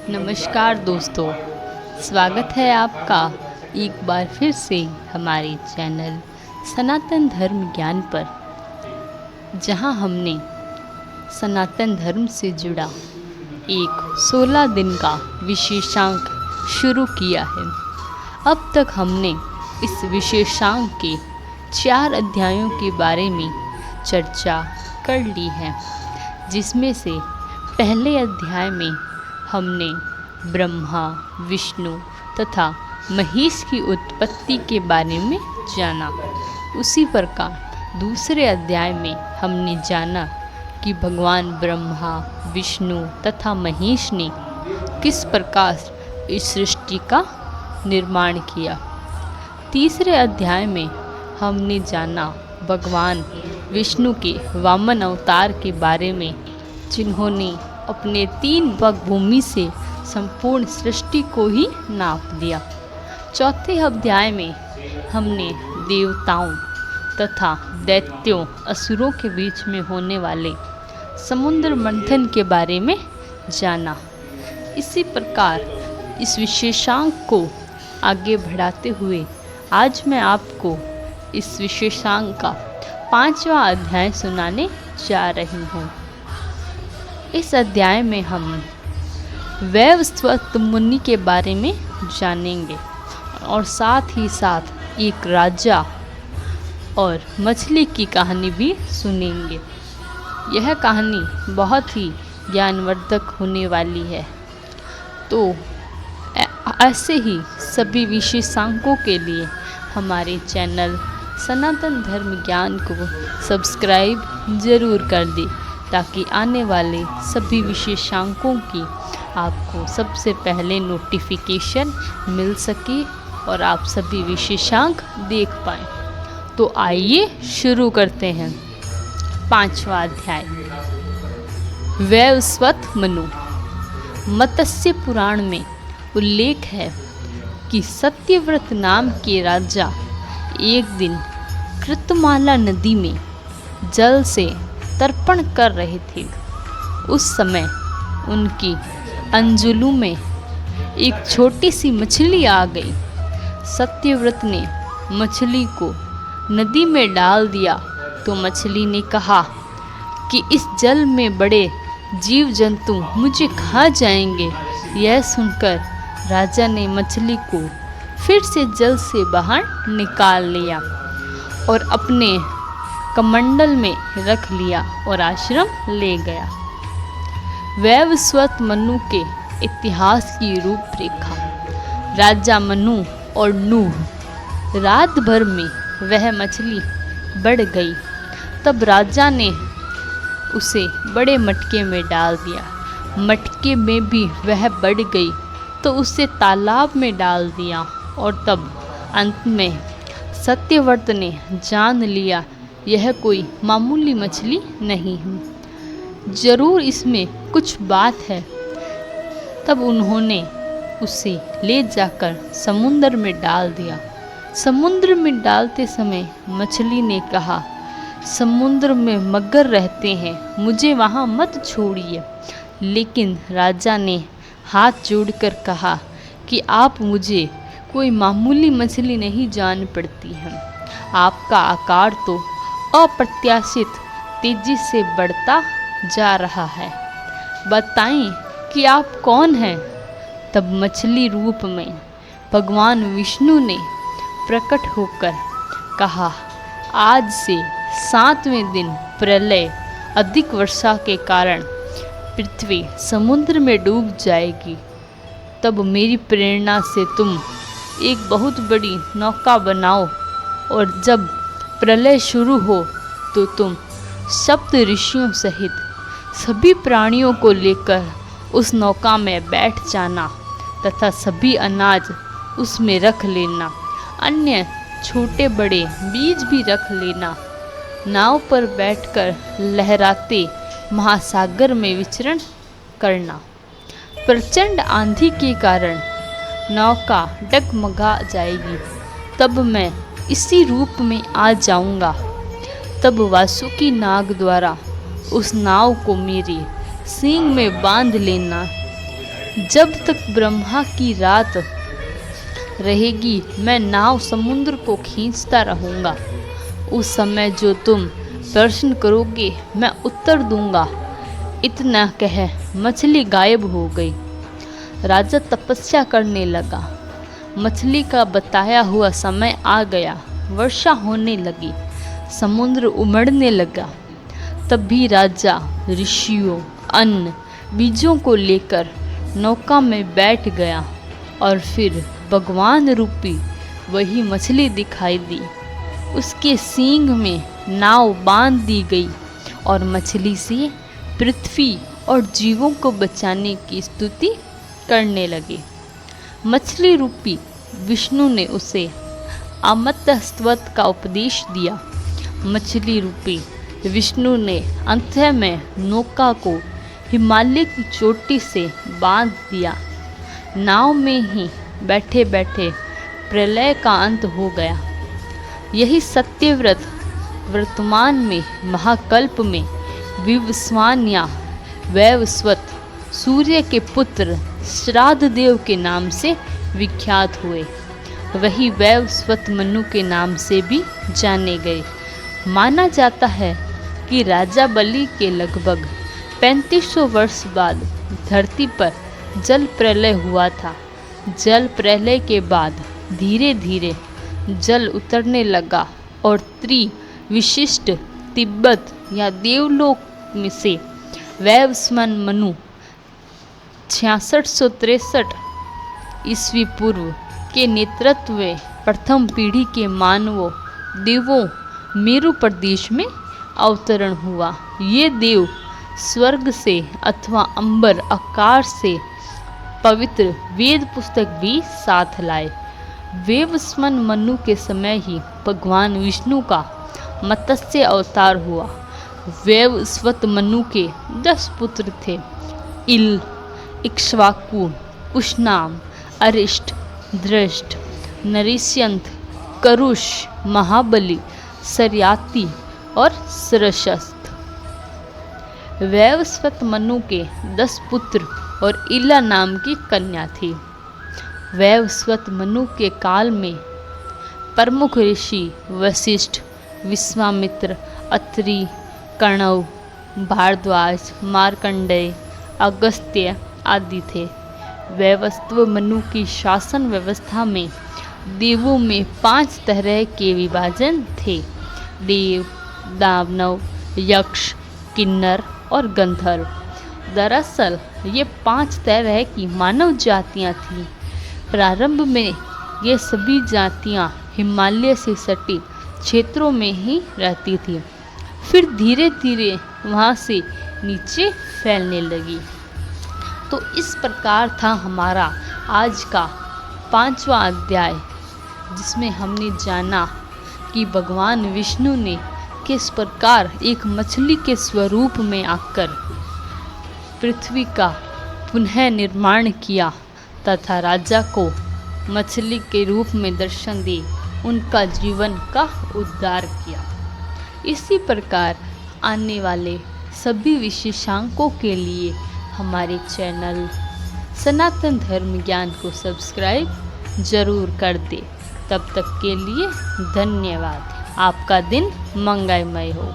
नमस्कार दोस्तों, स्वागत है आपका एक बार फिर से हमारे चैनल सनातन धर्म ज्ञान पर, जहां हमने सनातन धर्म से जुड़ा एक 16 दिन का विशेषांक शुरू किया है। अब तक हमने इस विशेषांक के 4 अध्यायों के बारे में चर्चा कर ली है, जिसमें से पहले अध्याय में हमने ब्रह्मा, विष्णु तथा महेश की उत्पत्ति के बारे में जाना। उसी प्रकार दूसरे अध्याय में हमने जाना कि भगवान ब्रह्मा, विष्णु तथा महेश ने किस प्रकार इस सृष्टि का निर्माण किया। तीसरे अध्याय में हमने जाना भगवान विष्णु के वामन अवतार के बारे में, जिन्होंने अपने 3 पग भूमि से संपूर्ण सृष्टि को ही नाप दिया। चौथे अध्याय में हमने देवताओं तथा दैत्यों, असुरों के बीच में होने वाले समुद्र मंथन के बारे में जाना। इसी प्रकार इस विशेषांक को आगे बढ़ाते हुए आज मैं आपको इस विशेषांक का 5वां अध्याय सुनाने जा रही हूँ। इस अध्याय में हम वैवस्वत मुनि के बारे में जानेंगे और साथ ही साथ एक राजा और मछली की कहानी भी सुनेंगे। यह कहानी बहुत ही ज्ञानवर्धक होने वाली है। तो ऐसे ही सभी विशेषांकों के लिए हमारे चैनल सनातन धर्म ज्ञान को सब्सक्राइब ज़रूर कर दें, ताकि आने वाले सभी विशेषांकों की आपको सबसे पहले नोटिफिकेशन मिल सके और आप सभी विशेषांक देख पाएँ। तो आइए शुरू करते हैं। 5वां अध्याय, वैवस्वत मनु। मत्स्य पुराण में उल्लेख है कि सत्यव्रत नाम के राजा एक दिन कृतमाला नदी में जल से तर्पण कर रहे थे। उस समय उनकी अंजुलू में एक छोटी सी मछली आ गई। सत्यव्रत ने मछली को नदी में डाल दिया तो मछली ने कहा कि इस जल में बड़े जीव जंतु मुझे खा जाएंगे। यह सुनकर राजा ने मछली को फिर से जल से बाहर निकाल लिया और अपने कमंडल में रख लिया और आश्रम ले गया। वैवस्वत मनु के इतिहास की रूपरेखा। राजा मनु और नूह। रात भर में वह मछली बढ़ गई। तब राजा ने उसे बड़े मटके में डाल दिया। मटके में भी वह बढ़ गई तो उसे तालाब में डाल दिया। और तब अंत में सत्यव्रत ने जान लिया यह कोई मामूली मछली नहीं है, जरूर इसमें कुछ बात है। तब उन्होंने उसे ले जाकर समुद्र में डाल दिया। समुद्र में डालते समय मछली ने कहा, समुद्र में मगर रहते हैं, मुझे वहाँ मत छोड़िए। लेकिन राजा ने हाथ जोड़कर कहा कि आप मुझे कोई मामूली मछली नहीं जान पड़ती है। आपका आकार तो अप्रत्याशित तेजी से बढ़ता जा रहा है। बताएं कि आप कौन हैं? तब मछली रूप में भगवान विष्णु ने प्रकट होकर कहा, आज से 7वें दिन प्रलय अधिक वर्षा के कारण पृथ्वी समुद्र में डूब जाएगी। तब मेरी प्रेरणा से तुम एक बहुत बड़ी नौका बनाओ और जब प्रलय शुरू हो तो तुम सप्त ऋषियों सहित सभी प्राणियों को लेकर उस नौका में बैठ जाना तथा सभी अनाज उसमें रख लेना। अन्य छोटे बड़े बीज भी रख लेना। नाव पर बैठकर लहराते महासागर में विचरण करना। प्रचंड आंधी के कारण नौका डगमगा जाएगी। तब मैं इसी रूप में आ जाऊंगा। तब वासुकी नाग द्वारा उस नाव को मेरे सींग में बांध लेना। जब तक ब्रह्मा की रात रहेगी मैं नाव समुद्र को खींचता रहूँगा। उस समय जो तुम प्रश्न करोगे मैं उत्तर दूंगा। इतना कह मछली गायब हो गई। राजा तपस्या करने लगा। मछली का बताया हुआ समय आ गया। वर्षा होने लगी, समुद्र उमड़ने लगा। तब भी राजा ऋषियों, अन्न, बीजों को लेकर नौका में बैठ गया और फिर भगवान रूपी वही मछली दिखाई दी। उसके सींग में नाव बांध दी गई और मछली से पृथ्वी और जीवों को बचाने की स्तुति करने लगे। मछली रूपी विष्णु ने उसे अमृतस्वत का उपदेश दिया। मछली रूपी विष्णु ने अंत में नौका को हिमालय की चोटी से बांध दिया। नाव में ही बैठे बैठे प्रलय का अंत हो गया। यही सत्यव्रत वर्तमान में महाकल्प में विवस्वान या वैवस्वत सूर्य के पुत्र श्राद्ध देव के नाम से विख्यात हुए। वही वैवस्वत मनु के नाम से भी जाने गए। माना जाता है कि राजा बलि के लगभग 3500 वर्ष बाद धरती पर जल प्रलय हुआ था। जल प्रलय के बाद धीरे धीरे जल उतरने लगा और विशिष्ट तिब्बत या देवलोक में से वैवस्वन मनु 6663 ईस्वी पूर्व के नेतृत्व में प्रथम पीढ़ी के मानवों देवों मेरु प्रदेश में अवतरण हुआ। ये देव स्वर्ग से अथवा अंबर आकाश से पवित्र वेद पुस्तक भी साथ लाए। वैवस्वन मनु के समय ही भगवान विष्णु का मत्स्य अवतार हुआ। वैवस्वत मनु के 10 पुत्र थे। इल, इक्ष्वाकु, कुशनाम, अरिष्ट, दृष्ट, नरिष्यंत, करुष, महाबली, सरयाति और सरशस्त। वैवस्वत मनु के 10 पुत्र और इला नाम की कन्या थी। वैवस्वत मनु के काल में प्रमुख ऋषि वशिष्ठ, विश्वामित्र, अत्रि, कण्व, भारद्वाज, मार्कंडेय, अगस्त्य आदि थे। वैवस्वत मनु की शासन व्यवस्था में देवों में 5 तरह के विभाजन थे। देव, दानव, यक्ष, किन्नर और गंधर्व। दरअसल ये 5 तरह की मानव जातियां थीं। प्रारंभ में ये सभी जातियां हिमालय से सटे क्षेत्रों में ही रहती थी। फिर धीरे धीरे वहाँ से नीचे फैलने लगी। तो इस प्रकार था हमारा आज का 5वां अध्याय, जिसमें हमने जाना कि भगवान विष्णु ने किस प्रकार एक मछली के स्वरूप में आकर पृथ्वी का पुनः निर्माण किया तथा राजा को मछली के रूप में दर्शन दे उनका जीवन का उद्धार किया। इसी प्रकार आने वाले सभी विशेषांकों के लिए हमारे चैनल सनातन धर्म ज्ञान को सब्सक्राइब जरूर कर दे। तब तक के लिए धन्यवाद। आपका दिन मंगलमय हो।